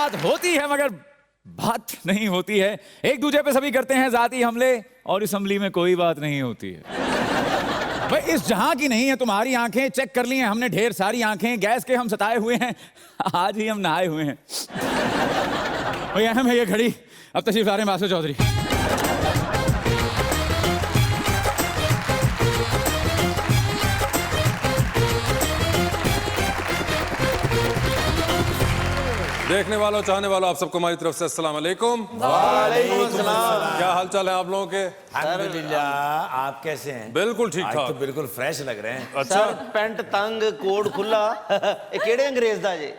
बात होती है मगर बात नहीं होती है। एक दूसरे पे सभी करते हैं जाती हमले और असेंबली में कोई बात नहीं होती है। भाई इस जहां की नहीं है तुम्हारी आंखें, चेक कर ली हैं हमने ढेर सारी आंखें, गैस के हम सताए हुए हैं, आज ही हम नहाए हुए हैं। भाई अहम है ये घड़ी। अब तशरीफ ला रहे हैं बासु चौधरी। देखने वालों, चाहने वालों, आप सबको हमारी तरफ से अस्सलाम वालेकुम। वालेकुम अस्सलाम। क्या हाल चाल है आप लोगों के? अल्हम्दुलिल्लाह, आप कैसे हैं? बिल्कुल ठीक आज ठाक। तो बिल्कुल फ्रेश लग रहे हैं। अच्छा, सर पैंट तंग कोट खुला ये केड़े अंग्रेज दा जे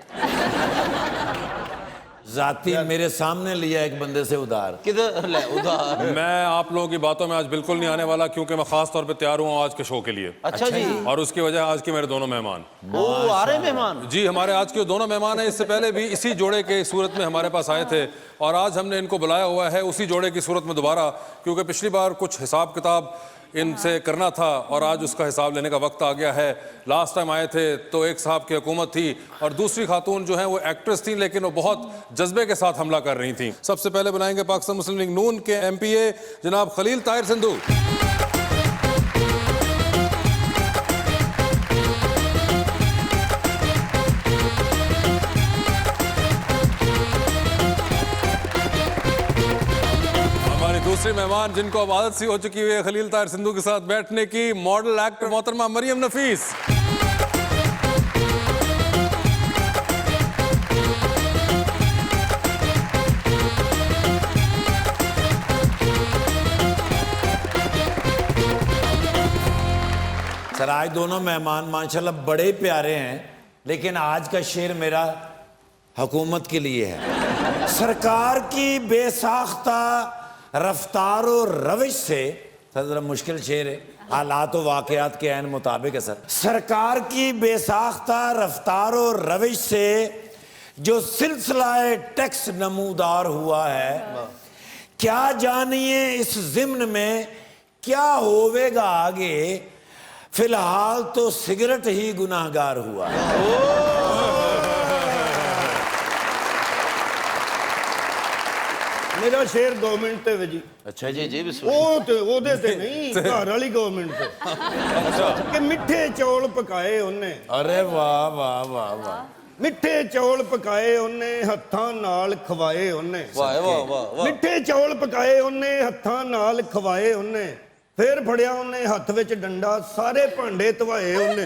जाती मेरे सामने लिया एक बंदे से उधार। किधर ले उधार। मैं आप लोगों की बातों में आज बिल्कुल नहीं आने वाला क्योंकि मैं खास तौर पे तैयार हुआ हूँ आज के शो के लिए। अच्छा जी। और उसकी वजह आज के मेरे दोनों मेहमान। ओ आ रहे मेहमान। जी, हमारे आज के दोनों मेहमान हैं। इससे पहले भी इसी जोड़े के सूरत में हमारे पास आए थे और आज हमने इनको बुलाया हुआ है उसी जोड़े की सूरत में दोबारा, क्योंकि पिछली बार कुछ हिसाब किताब इनसे करना था और आज उसका हिसाब लेने का वक्त आ गया है। लास्ट टाइम आए थे तो एक साहब की हुकूमत थी और दूसरी खातून जो है वो एक्ट्रेस थी, लेकिन वो बहुत जज्बे के साथ हमला कर रही थी। सबसे पहले बुलाएंगे पाकिस्तान मुस्लिम लीग नून के MPA जनाब खलील ताहिर सिंधु। दूसरे मेहमान जिनको अब आदत सी हो चुकी है खलील ताहिर सिंधु के साथ बैठने की, मॉडल एक्टर मोहतरमा मरियम नफीस। सर आज दोनों मेहमान माशाल्लाह बड़े प्यारे हैं, लेकिन आज का शेर मेरा हुकूमत के लिए है। सरकार की बेसाख्ता रफ्तार और रविश से, सर जरा मुश्किल शेर है, हालात और वाकयात के ऐन मुताबिक है सर। सरकार की बेसाख्ता रफ्तार और रविश से जो सिलसिला टैक्स नमूदार हुआ है, क्या जानिए इस ज़िम्न में क्या होवेगा आगे, फिलहाल तो सिगरेट ही गुनाहगार हुआ। मेरा शेर 2 मिनट ते वजी। अच्छा जी जी ओदे ते नहीं, घर वाली गवर्नमेंट ते कि मिठे चौल पकाए उन्ने। अरे वाह वाह वाह वाह। मिठे चौल पकाए उन्ने हत्थां नाल खवाए उन्ने। वाह वाह वाह। मिठे चौल पकाए उन्ने हत्थां नाल खवाए उन्ने, फिर फड़िया उन्ने हत्थ विच डंडा, सारे भांडे धवाए उन्ने।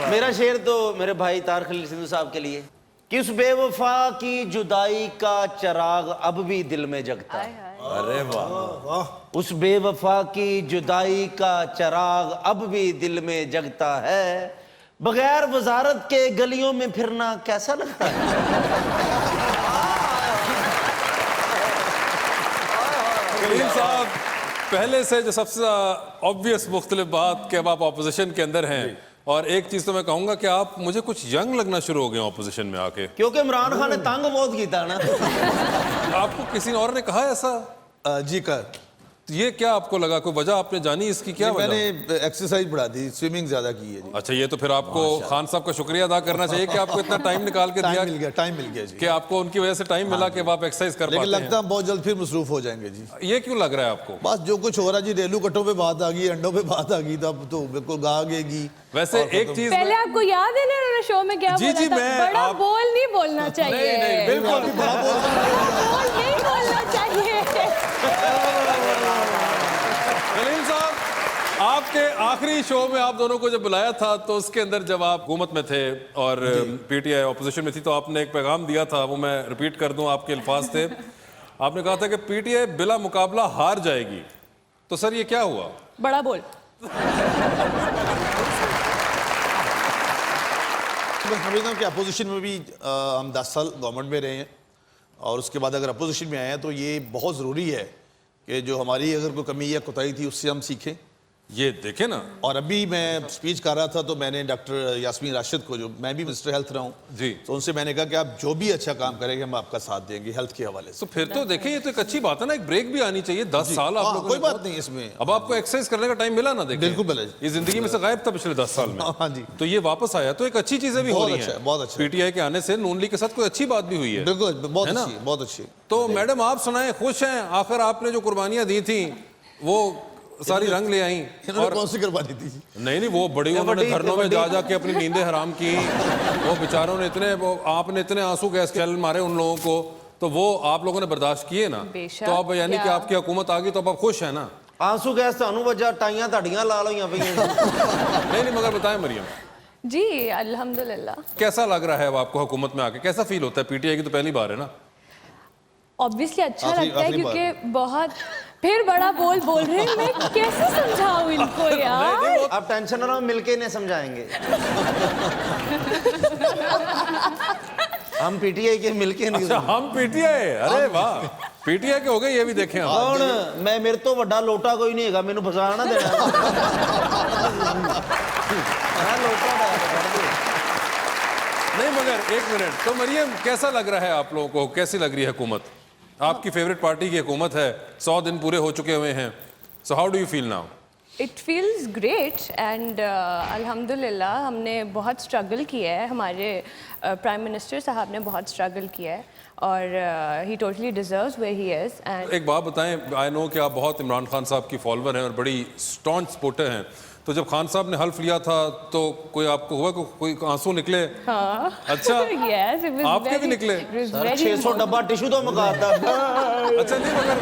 मेरा शेर तो मेरे भाई तार खलील सिंधु साहब के लिए कि उस बेवफा की जुदाई का चिराग अब भी दिल में जगता है। अरे वाह। उस बेवफा की जुदाई का चिराग अब भी दिल में जगता है, बगैर वजारत के गलियों में फिरना कैसा लगता है। खलील साहब, पहले से जो सबसे ऑब्वियस मुख्तलिफ बात कि अब आप ऑपोजिशन के अंदर हैं, और एक चीज तो मैं कहूंगा कि आप मुझे कुछ यंग लगना शुरू हो गए ऑपोजिशन में आके, क्योंकि इमरान खान ने तंग बहुत किया ना। आपको किसी और ने कहा ऐसा? जी कर। तो ये क्या आपको लगा, कोई वजह आपने जानी इसकी? क्या वजह? मैंने एक्सरसाइज बढ़ा दी, स्विमिंग ज्यादा की है जी। अच्छा, ये तो फिर आपको खान साहब का शुक्रिया अदा करना चाहिए कि आपको इतना टाइम निकाल के दिया, टाइम मिल गया जी, कि आपको उनकी वजह से टाइम मिला कि आप एक्सरसाइज कर लेकिन पाते लगता है बहुत जल्द फिर मसरूफ हो जाएंगे जी। हैं। ये क्यों लग रहा है आपको? बस जो कुछ हो रहा है जी, रेलू कट्टों पे बात आ गई, अंडों पे बात आ गई, तब तो बिल्कुल गागेगी। वैसे एक चीज पहले आपको याद है ना उन्होंने शो में क्या जी, बोला जी, था? मैं बड़ा आप- बोल नहीं बोलना चाहिए। नहीं, बिल्कुल बड़ा बोल नहीं बोलना चाहिए। खलील साहब, आपके आखिरी शो में आप दोनों को जब बुलाया था तो उसके अंदर जब आप हुकूमत में थे और PTI ऑपोजिशन में थी, तो आपने एक पैगाम दिया था, वो मैं रिपीट कर दूं, आपके अल्फाज थे। आपने कहा था कि PTI बिला मुकाबला हार जाएगी। तो सर ये क्या हुआ? बड़ा बोल। मैं समझता हूँ कि अपोजिशन में भी हम 10 साल गवर्नमेंट में रहे हैं, और उसके बाद अगर अपोजिशन में आए हैं तो ये बहुत ज़रूरी है कि जो हमारी अगर कोई कमी या कोताही थी उससे हम सीखें ये देखे ना। और अभी मैं स्पीच कर रहा था तो मैंने डॉक्टर यास्मीन राशिद को, जो मैं भी मिनिस्टर हेल्थ रहा हूँ जी, तो उनसे मैंने कहा कि आप जो भी अच्छा काम करेंगे हम आपका साथ देंगे हेल्थ के हवाले से। तो फिर तो देखिए ये तो एक अच्छी बात है ना, एक ब्रेक भी आनी चाहिए। 10 साल आप लोगों कोई ने बात नहीं इसमें। अब आपको एक्सरसाइज करने का टाइम मिला ना, देखिए बिल्कुल मिला जी। ये जिंदगी में से गायब था पिछले 10 साल में। हाँ जी, तो ये वापस आया तो एक अच्छी चीजें भी हो बहुत रही अच्छा हैं। है, बहुत अच्छा है। पीटीआई के आने से नून लीग के साथ कोई अच्छी बात भी हुई है। बिल्कुल बहुत है ना? अच्छी, बहुत अच्छी। तो मैडम आप सुनाएं, खुश हैं? आखिर आपने जो कुर्बानियां दी थी वो सारी रंग ले आई। इन्होंने कौन सी करवानी थी? नहीं वो बड़ी, उन्होंने धरनों में जा जाके अपनी नींदें हराम की। वो बेचारों ने इतने, आपने इतने आंसू गैस के मारे उन लोगों को, तो वो आप लोगों ने बर्दाश्त किए ना। बेशक, तो अब यानी कि क्या? आपकी हुकूमत आ गई तो अब आप खुश है ना? आंसू गैस ਤੁਹਾਨੂੰ ਵਜਾ ਟਾਈਆਂ ਤੁਹਾਡੀਆਂ ਲਾਲ ਹੋਈਆਂ ਪਈਆਂ। नहीं मगर बताएं मरियम, जी अल्हम्दुलिल्लाह। कैसा लग रहा है अब आपको हुकूमत में आके? कैसा फील होता है? पीटीआई की तो पहली बार है ना? ऑब्वियसली अच्छा आखिरी- लगता है आखिरी क्योंकि बहुत फिर बड़ा बोल रहे हैं। मैं कैसे समझाऊं इनको यार। आप टेंशन ना लो, मिलके इन्हें समझाएंगे। हम पीटीआई के मिलके नहीं। अच्छा हम पीटीआई, अरे वाह, पीटीआई के हो गए ये भी देखें आप। कौन? मैं, मेरे तो बड़ा लोटा कोई नहीं हैगा, मैनू फसा ना देना। मैं लोटा नहीं मगर एक मिनट, तो मरियम कैसा लग रहा है आप लोगों को? कैसी लग रही है हुकूमत? आपकी फेवरेट पार्टी की हुकूमत है, 100 दिन पूरे हो चुके हुए हैं। So how do you feel now? It feels great and अल्हम्दुलिल्लाह हमने बहुत स्ट्रगल किया है। हमारे प्राइम मिनिस्टर साहब ने बहुत स्ट्रगल किया है और he totally deserves where he is. And एक बात बताएं, आई नो कि आप बहुत इमरान खान साहब की फॉलोअर हैं और बड़ी स्टॉन्च सपोर्टर हैं, तो जब खान साहब ने हल्फ लिया था तो कोई आपको हुआ कि कोई आंसू निकले? हाँ। अच्छा yes, it was आपके भी very- निकले? it was देना। very 600 डब्बा टिश्यू तो मगाता। अच्छा नहीं मगर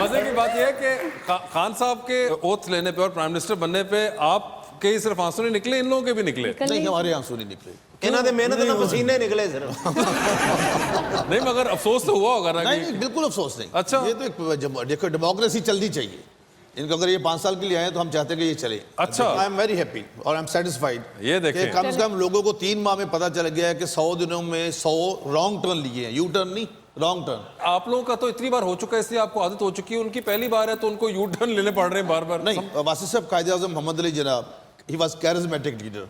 मजे की बात यह है कि खान साहब के ओथ लेने पे और प्राइम मिनिस्टर बनने पे आपके ही सिर्फ आंसू नहीं निकले, इन लोगों के भी निकले। नहीं हमारे आंसू नहीं निकले। इन्हों दे मेहनत ना पसीने निकले सिर्फ। नहीं मगर अफसोस तो हुआ होगा ना नहीं कि नहीं बिल्कुल अफसोस नहीं। अच्छा। ये तो एक देखो डेमोक्रेसी चलनी चाहिए। इनको अगर ये 5 साल के लिए आए तो हम चाहते हैं कि ये चले। अच्छा। आई एम वेरी हैप्पी और आई एम सेटिस्फाइड। ये देखें। कम से कम लोगों को 3 माह में पता चल गया है कि 100 दिनों में 100 रॉन्ग टर्न लिए हैं। यू टर्न नहीं, रॉन्ग टर्न। आप लोगों का तो इतनी बार हो चुका है इसलिए आपको आदत हो चुकी है, उनकी पहली बार है तो उनको यू टर्न लेने पड़ रहे हैं बार बार। नहीं, वासिफ साहब कायदे आज़म मोहम्मद अली जनाब, ही वाज कैरिज्मेटिक लीडर।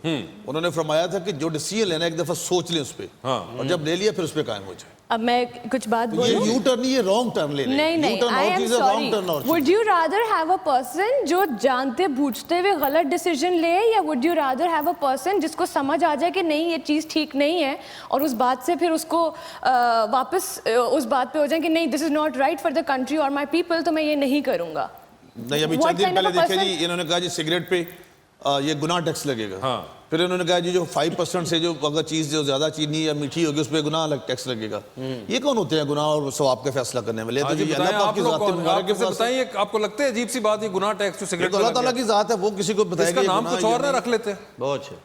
उन्होंने फरमाया था कि जो डिसीजन लेना है एक दफा सोच लें उस पे, और जब ले लिया फिर उस पे कायम हो जाए। अब मैं कुछ बात ये बोलूं? यू टर्न नहीं, ये रॉन्ग टर्न ले रहे हैं। नहीं यू टर्न आई और एम चीज़ है, रॉन्ग टर्न और sorry. Would you rather have a person जो जानते बूझते हुए गलत डिसीजन ले, या would you rather have a person जिसको समझ आ जाए कि नहीं ये चीज़ ठीक नहीं है और उस बात से फिर उसको वापस उस बात पे हो जाए कि नहीं this is not right for the country और माई पीपल, तो मैं ये नहीं करूंगा। नहीं, अभी What चंद दिन kind of पहले a देखे person- जी, इन्होंने कहा जी सिगरेट पे ये गुनाह टैक्स लगेगा। हाँ। फिर इन्होंने कहा जी जो 5% से जो अगर चीज जो ज्यादा चीनी या मीठी होगी उस पर गुनाह टैक्स लगेगा। ये कौन होते हैं गुनाह और सवाब का फैसला करने वाले? हाँ तो जी, जी बताएं अल्लाह पाक आप की लोग ज़ात है, कौन? मुबारक आप के मुझे पास है। बताइए, आपको लगता है अजीब सी बात ये गुनाह टैक्स जो ये सिगरेट तो अल्लाह ताला की ज़ात है, वो किसी को बताएगा। इसका ये नाम गुनाह कुछ ये और ना नहीं। रख लेते? बहुत अच्छे।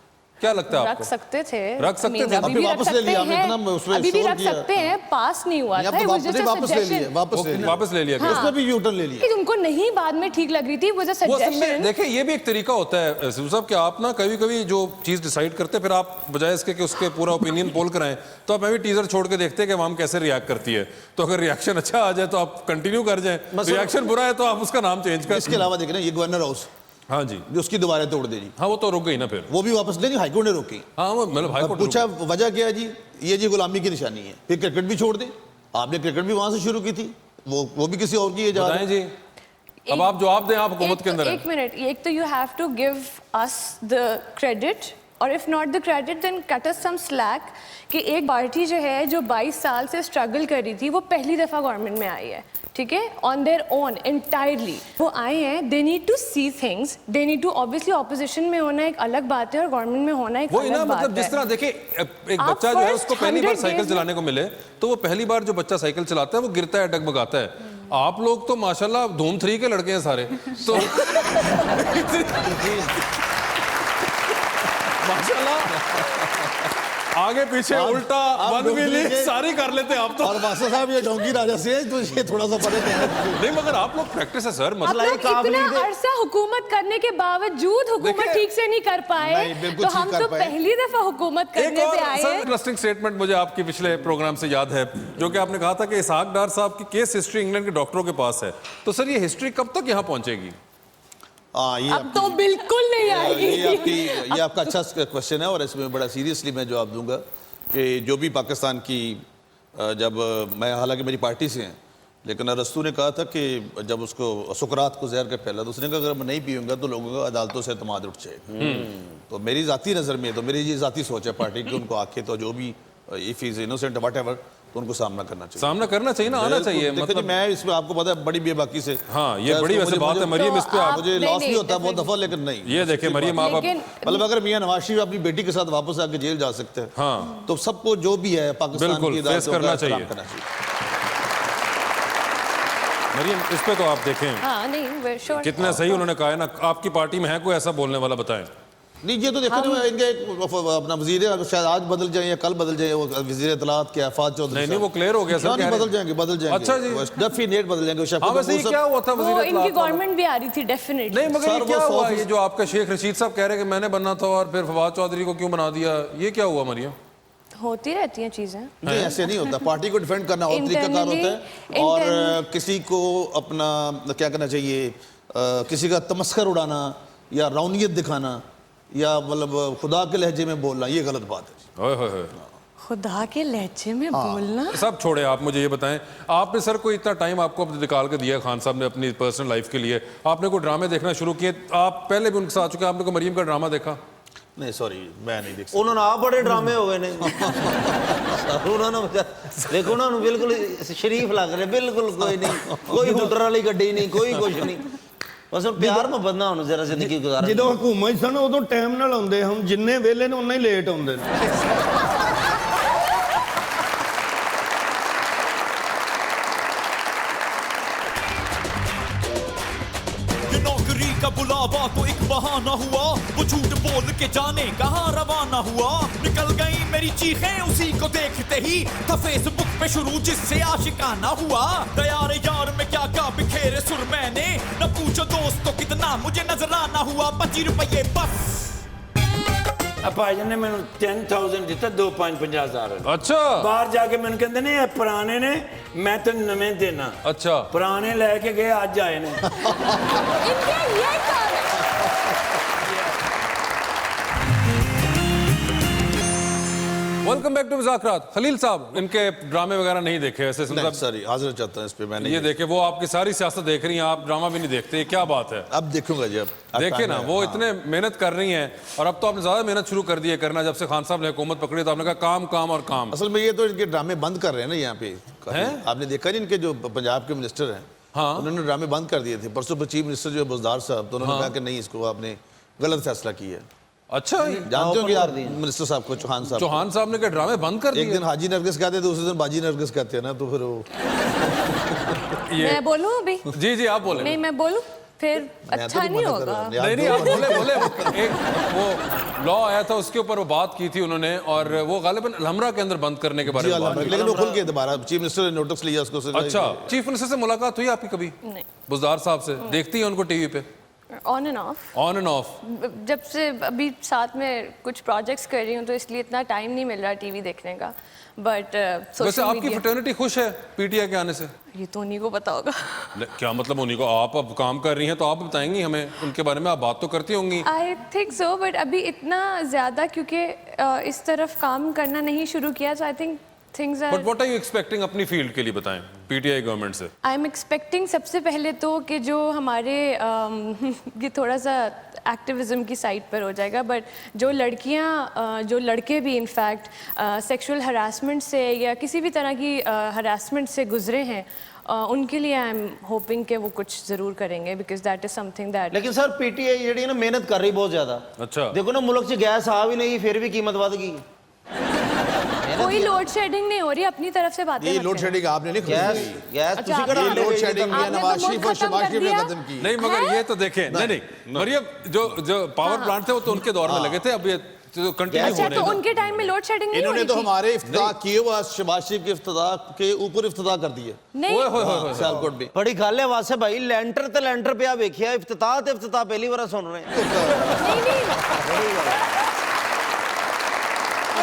क्या लगता है रख आपको? सकते थे, रख सकते I mean, थे? अभी आपने भी रख वापस ले सकते लिया, आपने हैं, इतना उसमें अभी भी शोर रख किया। सकते हैं, पास नहीं हुआ ये था। आपने It was just a वापस ले लिए, suggestion. वापस ले वो लिए। वापस ले लिया गया। उसमें भी यू टर्न ले लिया। कि तुमको नहीं बाद में ठीक लग रही थी, वो वो असल में सजेशन। देखिए ये भी एक तरीका होता है सिद्धू साहब कि आप ना कभी कभी जो चीज डिसाइड करते हैं फिर आप बजाय इसके कि उसके पूरा ओपिनियन पोल कराएं तो आप मैं भी टीजर छोड़ के देखते हैं कि आवाम कैसे रिएक्ट करती है। तो अगर रिएक्शन अच्छा आ जाए तो आप कंटिन्यू कर जाएं, रिएक्शन बुरा है तो आप उसका नाम चेंज कर। इसके अलावा देखें ना, ये गवर्नर हाउस हाँ जी, जो उसकी दीवारें तोड़ दे जी, हाँ वो तो रुक गई ना फिर। वो भी वापस नहीं, हाईकोर्ट ने रोकी। हाँ वो मतलब हाई कोर्ट पूछा वजह क्या है जी, ये जी गुलामी की निशानी है। फिर क्रिकेट भी छोड़ दे, आपने क्रिकेट भी वहां से शुरू की थी, वो भी किसी और की है जा बताएं जी। अब आप जवाब दें, आप हुकूमत के अंदर हैं। एक मिनट, एक तो you have to give us the credit, और if not the credit then cut us some slack कि एक पार्टी जो है जो 22 साल से स्ट्रगल कर रही थी वो पहली दफा गवर्नमेंट में आई है, ठीक है, ऑन देयर ओन एंटायरली वो आए हैं। They need to see things, they need to, obviously opposition में होना एक अलग बात है और गवर्नमेंट में होना एक वो अलग ना बात मतलब है। जिस तरह देखिए एक आप बच्चा जो है first उसको पहली बार 100 साइकिल days में- चलाने को मिले तो वो पहली बार जो बच्चा साइकिल चलाता है वो गिरता है, डगमगाता है। आप लोग तो माशाल्लाह धूम 3 के लड़के हैं सारे, तो माशाल्लाह आगे पीछे उल्टा आप वन डोंकी व्हीली के- सारी कर लेते हैं आप तो। और वासा साहब ये डोंकी राजा से है, तो ये थोड़ा सा परे है। नहीं मगर आप लोग प्रैक्टिस है सर, आप मतलब लोग इतना अरसा हुकूमत करने के बावजूद हुकूमत देखिए- ठीक से नहीं कर पाए, नहीं, बिल्कुल तो ठीक हम कर तो पाए। पहली दफा हुकूमत एक करने और पे आए सर हैं। इंटरेस्टिंग स्टेटमेंट मुझे आपके पिछले प्रोग्राम से याद है जो कि आपने कहा था कि इसहाक डार साहब की केस हिस्ट्री इंग्लैंड के डॉक्टरों के पास है। तो सर ये हिस्ट्री कब तक यहाँ पहुंचेगी? हाँ, ये अब तो बिल्कुल नहीं आएगी। ये आपका अच्छा क्वेश्चन है और इसमें बड़ा सीरियसली मैं जवाब दूंगा कि जो भी पाकिस्तान की जब मैं, हालांकि मेरी पार्टी से हैं, लेकिन अरस्तू ने कहा था कि जब उसको सुकरात को जहर के फैला तो उसने कहा अगर मैं नहीं पीऊंगा तो लोगों का अदालतों से एतमाद उठ जाएगा। तो मेरी ज़ाती नज़र में, तो मेरी ये ज़ाती सोच है पार्टी की, उनको आके तो जो भी इफ इज इनोसेंट व्हाटएवर तो उनको सामना करना चाहिए। सामना करना चाहिए ना, आना चाहिए। देखो जी, मैं इसमें आपको पता है बड़ी बेबाकी से, हाँ, ये बड़ी वैसे बात है मरियम, इस पे आप मुझे लॉस भी होता है बहुत दफा, लेकिन नहीं, ये देखिए मरियम, आप मतलब अगर मियां नवाज शरीफ अपनी बेटी के साथ वापस आके जेल जा सकते हैं, हाँ, तो सबको जो भी है पाकिस्तान बिल्कुल की फेस करना चाहिए। मरियम, इस पे तो आप देखें हाँ नहीं, sure. कितना सही उन्होंने कहा है ना। आपकी पार्टी में है कोई ऐसा बोलने वाला, बताएं। नहीं, ये तो देखो ना, इनके अपना वजीर शायद आज बदल जाए या कल बदल जाए, वो वजीर इतलात के आफात चौधरी। नहीं, वो क्लियर हो गया सर। नहीं, बदल जाएंगे। अच्छा जी, डेफिनेट बदल जाएंगे। हाँ, वैसे ये क्या हुआ था वो वजीर इनकी गवर्नमेंट भी आ रही थी डेफिनेटली। नहीं, मगर ये क्या हुआ, ये जो आपका शेख रशीद साहब कह रहे हैं कि मैंने बनना था और फिर फवाद चौधरी को क्यों बना दिया, ये क्या हुआ मरियम? होती रहती हैं चीजें। नहीं, ऐसे नहीं होता। पार्टी को डिफेंड करना और तरीकाकार होता है, और किसी को अपना क्या करना चाहिए, किसी का तमस्कर उड़ाना या रौनियत दिखाना या मतलब खुदा के लहजे में बोलना, ये गलत बात है। ओए होए होए। खुदा के लहजे में बोलना। सब छोड़े, आप मुझे ये बताएं, आपने सर कोई इतना टाइम आपको निकाल के दिया खान साहब ने अपनी पर्सनल लाइफ के लिए, आपने कोई ड्रामे देखना शुरू किए? आप पहले भी उनके साथ चुके, आपने कोई मरियम का ड्रामा देखा? नहीं सॉरी, मैं नहीं देख सकता। उन्होंने आप बड़े ड्रामे हो गए ने उन्होंने देखो ना, बिल्कुल शरीफ लग रहे, बिल्कुल कोई नहीं, कोई हुटर वाली गड्डी नहीं, कोई कुछ नहीं, बस प्यार मोहब्बत ना होना जरा जिंदगी गुजारन। ਜਦੋਂ ਹਕੂਮਤ ਸਨ ਉਦੋਂ ਟਾਈਮ ਨਾਲ ਆਉਂਦੇ, ਹਮ ਜਿੰਨੇ ਵੇਲੇ ਨੇ ਉਨਾ ਹੀ ਲੇਟ ਆਉਂਦੇ ਨੇ। नौकरी का बुलावा तो एक बहाना हुआ, वो झूठ बोल के जाने कहाँ रवाना हुआ। निकल गई मेरी चीखें उसी को देखते ही, था फेसबुक पे शुरू जिससे आशिकाना हुआ। तैयार यार में क्या क्या बिखेरे सुर मैंने, न पूछो दोस्तों कितना मुझे नजराना हुआ। 25 रुपये बस। ਭਾਜਨ ਨੇ ਮੈਨੂੰ 10,000 ਦਿੱਤਾ, 2,50,000। अच्छा, ਬਾਹਰ ਜਾ ਕੇ ਮੈਨੂੰ ਕਹਿੰਦੇ ਨੇ ਇਹ ਪੁਰਾਣੇ ਨੇ, ਮੈਂ ਤੈਨੂੰ ਨਵੇਂ ਦੇਣਾ। अच्छा, ਪੁਰਾਣੇ ਲੈ ਕੇ ਗਏ, ਅੱਜ ਆਏ ਨੇ। इनके ये काम है। Welcome back to Muzakarat. Khalil साहब, इनके ड्रामे वगैरह नहीं देखे ऐसे? नहीं, सॉरी, हाजिर चाहता हूँ इस पे, मैंने ये देखे, वो आपकी सारी सियासत देख रही हैं, आप ड्रामा भी नहीं देखते, ये क्या बात है? अब देखूंगा जी। अब देखिए ना, वो इतने मेहनत कर रही हैं, और अब तो आपने ज्यादा मेहनत शुरू कर दी है करना। जब से खान साहब ने हुकूमत पकड़ी तो आपने कहा काम काम और काम। असल में ये तो इनके ड्रामे बंद कर रहे हैं ना यहाँ पे। आपने देखा नहीं, इनके जो पंजाब के मिनिस्टर हैं, हाँ, उन्होंने ड्रामे बंद कर दिए थे। परसों चीफ मिनिस्टर जो है बुज़दार साहब, तो उन्होंने कहा कि नहीं, इसको आपने गलत फैसला किया है। अच्छा, जानते हो कि आप मिनिस्टर साहब को, चौहान साहब ने क्या ड्रामे बंद कर दिए? एक दिन हाजी नरगिस कहते थे, दूसरे दिन बाजी नरगिस कहते हैं ना, तो फिर वो मैं बोलूं अभी? जी जी, आप बोले। नहीं, मैं बोलूं फिर अच्छा नहीं होगा। नहीं, आप बोले। एक वो लॉ आया था, उसके ऊपर वो बात की थी उन्होंने, और वो गालिबन अलहमरा के अंदर बंद करने के बारे में, लेकिन वो खुल के दोबारा चीफ मिनिस्टर ने नोटिस लिया उसको। अच्छा, चीफ मिनिस्टर से मुलाकात हुई आपकी कभी? नहीं। बुज़दार साहब से देखती है उनको टीवी पे? On end of. On end of. जब से अभी साथ में कुछ प्रोजेक्ट्स कर रही हूँ तो इसलिए इतना टाइम नहीं मिल रहा टीवी देखने का। बट वैसे आपकी फ्रेटर्निटी खुश है पीटीआई के आने से? ये तो उन्हीं को पता होगा। क्या मतलब उन्हीं को? आप अब काम कर रही हैं तो आप बताएंगी हमें उनके बारे में, आप बात तो करती होंगी। आई थिंक सो, बट अभी इतना ज़्यादा क्योंकि इस तरफ काम करना नहीं शुरू किया, तो I think things are. But what are you expecting अपनी फील्ड के लिए, बताएं, पीटीआई गवर्नमेंट से? आई एम एक्सपेक्टिंग सबसे पहले तो कि जो हमारे ये थोड़ा सा एक्टिविज्म की साइड पर हो जाएगा, बट जो लड़कियां, जो लड़के भी इनफैक्ट सेक्सुअल हरासमेंट से या किसी भी तरह की हरासमेंट से गुजरे हैं, उनके लिए आई एम होपिंग कि वो कुछ ज़रूर करेंगे, because that is something that. लेकिन सर पीटीआई जी ना मेहनत कर रही बहुत ज़्यादा। अच्छा, देखो ना, मुल्क से गैस आ भी नहीं, फिर भी कीमत बढ़ गई। कोई लोड शेडिंग नहीं हो रही, अपनी तरफ से बातें। ये लोड शेडिंग आपने नहीं गैस गैस अच्छा, तुसी करा लोड शेडिंग आपने नवाज तो शरीफ और मुल्क शहबाज खत्म शरीफ ने कर खत्म की। नहीं, मगर ये तो देखें, नहीं मरियम, जो पावर प्लांट थे वो तो उनके दौर में लगे थे, अब ये तो कंटिन्यू हो अच्छा, रहे तो हैं। उनके टाइम में लोड शेडिंग नहीं हो इन्होंने रही तो थी? हमारे इफ्तिताह किए हुए शहबाज शरीफ के इफ्तिताह के ऊपर इफ्तिताह कर दिए। नहीं, सियालकोट में बड़ी गल है वासे भाई, लेंटर ते लेंटर पे वेखिया, इफ्तिताह ते इफ्तिताह पहली बार सुन रहे हैं।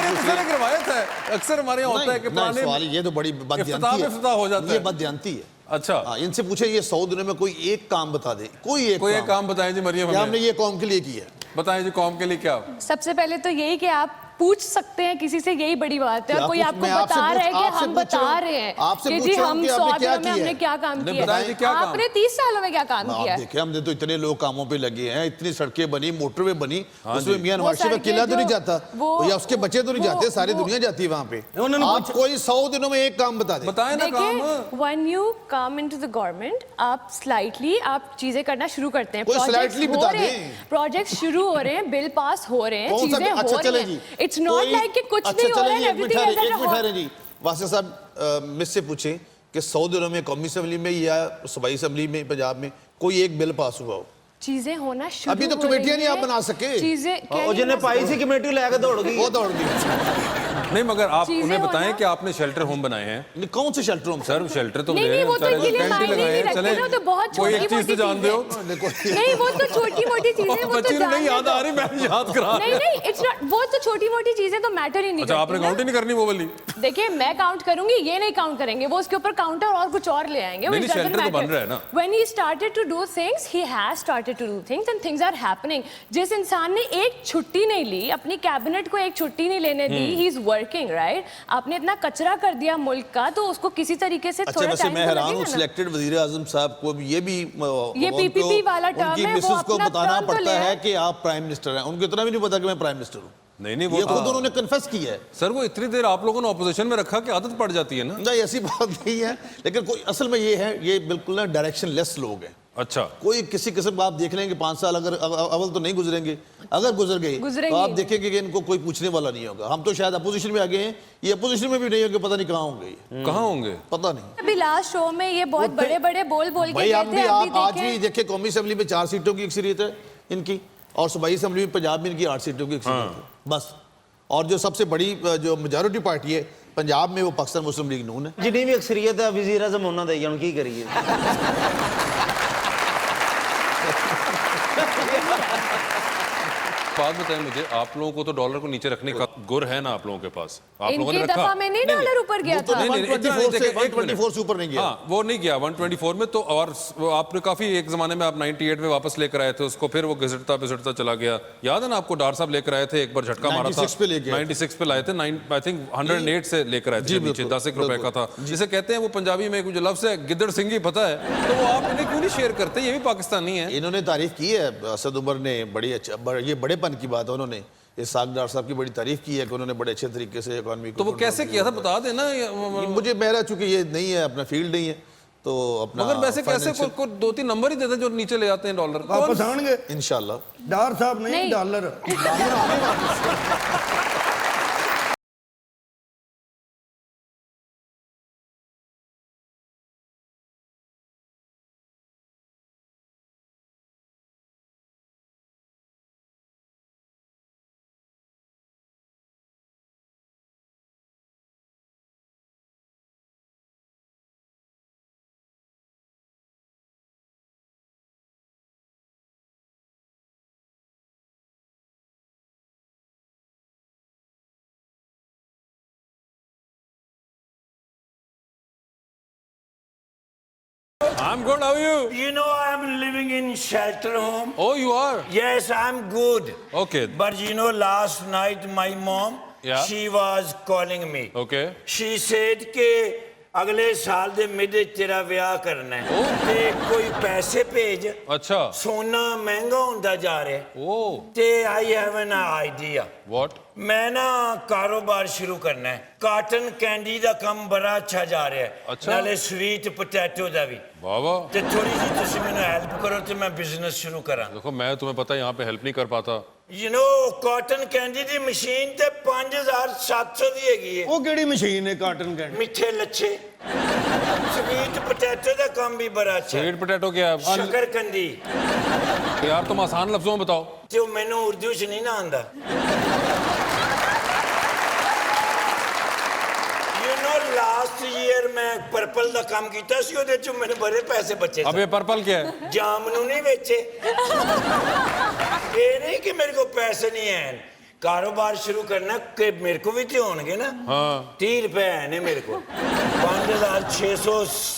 अक्सर एक रवायत है, अक्सर हमारे यहाँ होता है कि पुराने सवाल ये तो बड़ी बदयांती इफ्तिताह पे इफ्तिताह हो जाता है। ये है। बदयांती है। अच्छा, हाँ, इनसे पूछे ये 100 दिनों में कोई एक काम बता दे, कोई एक काम बताएं जी मरियम, क्या हमने ये कौम के लिए किया है। बताएं जी कौम के लिए क्या। सबसे पहले तो यही कि आप पूछ सकते हैं किसी से, यही बड़ी बात है। क्या और कोई पूछ- आपको मैं आपसे बता रहा है पूछ- कि आपसे हम पूछ रहा बता हूं- रहे हैं आपसे कि पूछ जी रहा हूं हम कि 100 आपने क्या दिनों में हमने किया क्या काम नहीं, किया बताएं जी क्या काम? आपने 30 सालों में क्या काम आप किया है? देखें, हमने तो इतने लोग कामों पे लगे हैं, इतनी सड़कें बनी, मोटरवे बनी, उसमें मियां वो नवाज शरीफ का सड़कें किला तो नहीं जो- जाता, वो- या उसके बच्चे तो नहीं वो- जाते, सारी वो- दुनिया जाती है वहां पे। उन्होंने आप कोई 100 दिनों में एक काम बता दे। बताएं ना काम। देखिए, when you come into the government, आप स्लाइटली आप चीजें करना शुरू करते हैं। कोई slightly बता दें। प्रोजेक्ट शुरू हो रहे हैं, बिल पास हो रहे हैं, कौन सा? चीजें अच्छा हो चले रही जी, हैं। इट्स नॉट लाइक कि कुछ नहीं हो रहा है, everything is at a एक halt. जी, वासिफ साहब मुझसे पूछे कि 100 दिनों में कौमी असेंबली में या सूबाई असेंबली में पंजाब में कोई एक बिल पास हुआ हो। चीजें होना शुरू अभी तो हो कमेटियां रही नहीं आप हैं। बना सके। चीजें और जिन्हें पाई सी कमेटी लेकर दौड़ गई। वो दौड़ गई। नहीं, मगर आप चीजें उन्हें बताएं होना- कि आपने शेल्टर होम बनाए हैं। नहीं, कौन से शेल्टर होम सर शेल्टर तो नहीं, ले, नहीं, वो तो बेचारे इनके लिए टेंट ही मायने लगाए नहीं हैं, रखते चले। ना, तो बहुत कोई एक छोटी-मोटी चीज तो जान चीजें। दो। नहीं, वो तो छोटी मोटी चीजें, वो तो बच्ची नहीं जानने याद दो। आ रही, मैं याद करा। नहीं नहीं, इट्स नॉट, वो तो छोटी मोटी चीजें तो मैटर ही नहीं अच्छा, आपने करती काउंट ही नहीं करनी वो वाली। ना। देखिए, मैं काउंट करूंगी, ये नहीं काउंट करेंगे, वो उसके ऊपर काउंटर और कुछ और ले आएंगे। नहीं, shelter तो बन रहा है ना। When he started to do things, he has started to do things and things are happening. जिस इंसान ने एक छुट्टी नहीं ली, अपनी कैबिनेट को एक छुट्टी नहीं लेने दी, he is working, right? आपने इतना कचरा कर दिया मुल्क का, तो उसको किसी तरीके से अच्छा, थोड़ा वैसे टाइम मैं तो हैरान हूँ लगेगा ना। सिलेक्टेड वजीर आजम साहब को ये भी ये PPP वाला टर्म उनकी है, वो मिसेस को अपना बताना टर्म तो पड़ता ले है आए। कि आप प्राइम मिनिस्टर हैं। उनको इतना भी नहीं पता कि मैं प्राइम मिनिस्टर हूँ। नहीं, वो ये खुद उन्होंने कन्फेस किया है। सर वो इतनी देर आप लोगों ने ऑपोजिशन में रखा कि आदत पड़ जाती है ना। नहीं, ऐसी बात नहीं है, लेकिन कोई असल में ये है, ये बिल्कुल ना डायरेक्शन लेस लोग हैं। अच्छा, कोई किसी किस्म का आप देख लेंगे 5 साल अगर अव्वल तो नहीं गुजरेंगे, अगर गुजर गए तो आप देखेंगे कि इनको कोई पूछने वाला नहीं होगा। हम तो शायद अपोजिशन में आ गए हैं, ये अपोजिशन में भी नहीं होंगे, पता नहीं कहाँ होंगे ये। कहाँ होंगे पता नहीं। अभी लास्ट शो में ये बहुत बड़े बड़े बोल के भाई आप गए भी थे, अभी आज देखें। भी देखे कौमी असेंबली में 4 सीटों की अक्सरियत है इनकी, और सूबाई असेंबली में पंजाब में इनकी 8 सीटों की अक्सरियत है बस। और जो सबसे बड़ी जो मेजॉरिटी पार्टी है पंजाब में वो पाकिस्तान मुस्लिम लीग नून है। जिन्नी भी अक्सरियत है वजीर आजम होना दे हम की करिए। बात बताएं मुझे, आप लोगों को तो डॉलर को नीचे रखने का गुर है ना आप लोगों के पास? आप लोगों ने इनकी रखा? दफा में नहीं डॉलर ऊपर गया था। नहीं, नहीं, इतना नहीं, 124 से देखिए, 124 से ऊपर नहीं गया। हाँ, वो नहीं गया 124 में तो। और वो आपने काफी एक जमाने में आप 98 में वापस लेकर आए थे उसको, फिर वो घिसटता पिसटता चला गया। याद है ना आपको? डार साहब लेकर आए थे, एक बार झटका मारा था 96 पे लेके आए थे। 96 पे लाए थे, आई थिंक 108 से लेकर आए थे नीचे, बिल्कुल, 10 रुपए का था। जिसे कहते हैं वो पंजाबी में जो लफ्ज है गिद्दड़ सिंगी, पता है? तो वो आप इन्हें क्यों नहीं शेयर करते? ये भी पाकिस्तानी है। इन्होंने तारीफ की है, असद उमर ने बड़ी अच्छा, ये बड़ेपन की बात है, उन्होंने इसाक डार साहब की बड़ी तारीफ की है कि उन्होंने बड़े अच्छे तरीके से इकॉनमी को। तो वो कैसे किया था बता देना। मुझे मेरा चूंकि ये नहीं है, अपना फील्ड नहीं है, तो अपना मगर वैसे कैसे कोई 2-3 नंबर ही देते जो नीचे ले आते हैं डॉलर? वापस आएंगे इंशाल्लाह। डार साहब नहीं, नहीं। Dollar. I'm good, how are you? You know, I'm living in shelter home. Oh, you are? Yes, I'm good. Okay. But you know, last night my mom, Yeah. she was calling me. Okay. She said कि अगले साल दे mid तेरा विआह करना है ते कोई पैसे भेज। अच्छा। सोना महंगा होता जा रहा है। Oh, ते I have an idea. what? मैं ना कारोबार शुरू करना है। काटन कैंडी का काम बड़ा अच्छा जा रहा है। अच्छा। नाले स्वीट पोटैटो का भी। बाबा, ते थोड़ी सी तुसी मैंने हेल्प करो तो मैं बिजनेस शुरू करा। देखो मैं तुम्हें पता है यहाँ पे हेल्प नहीं कर पाता। You know cotton candy the machine ते 5700 दी हैगी है। ਉਹ ਕਿਹੜੀ ਮਸ਼ੀਨ ਹੈ ਕਾਟਨ ਕੈਂਡੀ? मिठे लच्छे स्वीट पोटैटो का काम भी बड़ा अच्छा है। स्वीट पोटैटो क्या है? शकरकंदी यार तुम आसान लफ्जों में बताओ। जो मैनू उर्दू च नहीं ना आंदा। यू नो लास्ट ईयर मैं पर्पल का काम किया सी, ਉਹਦੇ ਚ ਮੈਨੂੰ बड़े पैसे बचे अब ये पर्पल क्या है? जामनू नहीं बेचे। ये नहीं कि मेरे को पैसे नहीं हैं। कारोबार शुरू करना कि मेरे को भी तो होंगे ना। हाँ। 30 रुपए है ने मेरे को 5600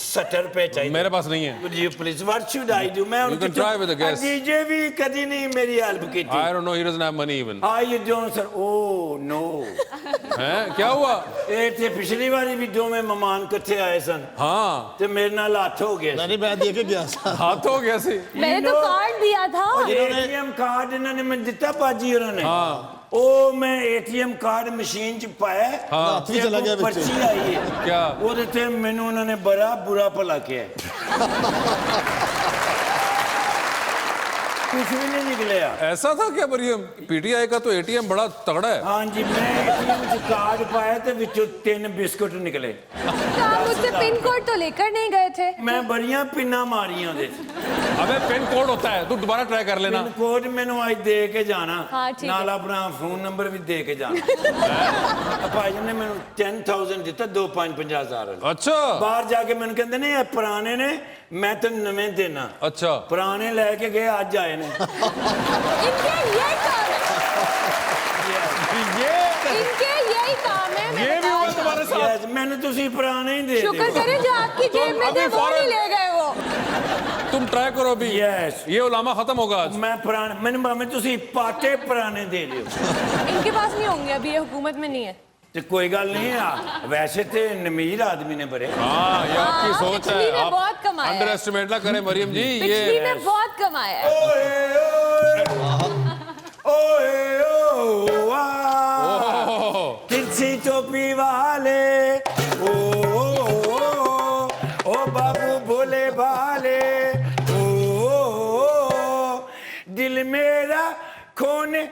70 रुपए चाहिए मेरे पास नहीं है। Would you please what should I do मैं You can try with a guess. DJ भी कभी नहीं मेरी हेल्प की थी I don't know, he doesn't have money even. How you doing sir oh no हैं क्या हुआ? ਇਹ ਤੇ ਪਿਛਲੀ ਵਾਰੀ ਵੀ ਦੋਵੇਂ ਮਹਿਮਾਨ ਇਕੱਠੇ ਆਏ ਸਨ हाँ ਤੇ ਮੇਰੇ ਨਾਲ ਹੱਥ ਹੋ ਗਏ नहीं मैं देखे गया था हाथ हो गया सी। मैंने तो कार्ड दिया था एटीएम कार्ड इन्होंने मैं दिता पाजी उन्होंने हाँ ओ मैं एटीएम कार्ड मशीन च पाया हाँ हाथ भी चला गया बिच पर्ची आई है क्या? ਉਹਦੇ ਤੇ ਮੈਨੂੰ ਉਹਨਾਂ ਨੇ ਬੜਾ ਬੁਰਾ ਭਲਾ ਕਿਹਾ कुछ भी नहीं निकले ऐसा था क्या मरियम? पीटीआई का तो एटीएम बड़ा तगड़ा है। हाँ जी मैं एटीएम च कार्ड पाया तो विचों 3 बिस्कुट निकले तो आप मुझसे पिन कोड तो लेकर नहीं गए थे मैं बड़ियां पिन्ना मारियां ਉਹਦੇ अबे पिन कोड होता है, तू दोबारा ट्राई कर लेना। पिन कोड ਮੈਨੂੰ ਅੱਜ ਦੇ ਕੇ ਜਾਣਾ हाँ, ठीक है। ਨਾਲ ਆਪਣਾ ਫੋਨ ਨੰਬਰ ਵੀ ਦੇ ਕੇ ਜਾਣਾ ਭਾਈ ਜੀ ਨੇ ਮੈਨੂੰ 10000 ਦਿੱਤਾ 2,50,000 अच्छा ਬਾਹਰ ਜਾ ਕੇ ਮੈਨੂੰ ਕਹਿੰਦੇ ਨੇ ਇਹ ਪੁਰਾਣੇ ਨੇ ਮੈਂ ਤੈਨੂੰ ਨਵੇਂ ਦੇਣਾ अच्छा ਪੁਰਾਣੇ ਲੈ ਕੇ ਗਏ ਅੱਜ ਆਏ ਨੇ इनके यही काम है इनके यही काम है मैं ये भी हुआ तुम्हारे साथ? Yes, ਮੈਨੂੰ ਤੁਸੀਂ ਪੁਰਾਣੇ ਹੀ ਦੇ शुक्र दियो करें जो आपकी जेब में थे वो नहीं ले गए वो तुम ट्राई करो अभी। Yes. ये उलामा खत्म होगा आज। ਮੈਂ ਪੁਰਾਣੇ ਮੈਨੂੰ ਭਾਵੇਂ ਤੁਸੀਂ ਪਾਟੇ ਪੁਰਾਣੇ ਦੇ ਦਿਓ इनके पास नहीं होंगे अभी ये हुकूमत में नहीं है ਤੇ ਕੋਈ ਗੱਲ ਨਹੀਂ ਆ ਵੈਸੇ ਤੇ ਨਮੀਰ ਆਦमी ने भरे हाँ ये आपकी हाँ, सोच पिछली है। में आप बहुत कमाया है। अंडर एस्टिमेट ना करें मरियम जी। पिछली ये में बहुत कमाया है ਓਏ ਓਏ ਓਏ ਵਾ तिरछी टोपी वाले ओ बाबू भोले भाले ओ दिल मेरा खोने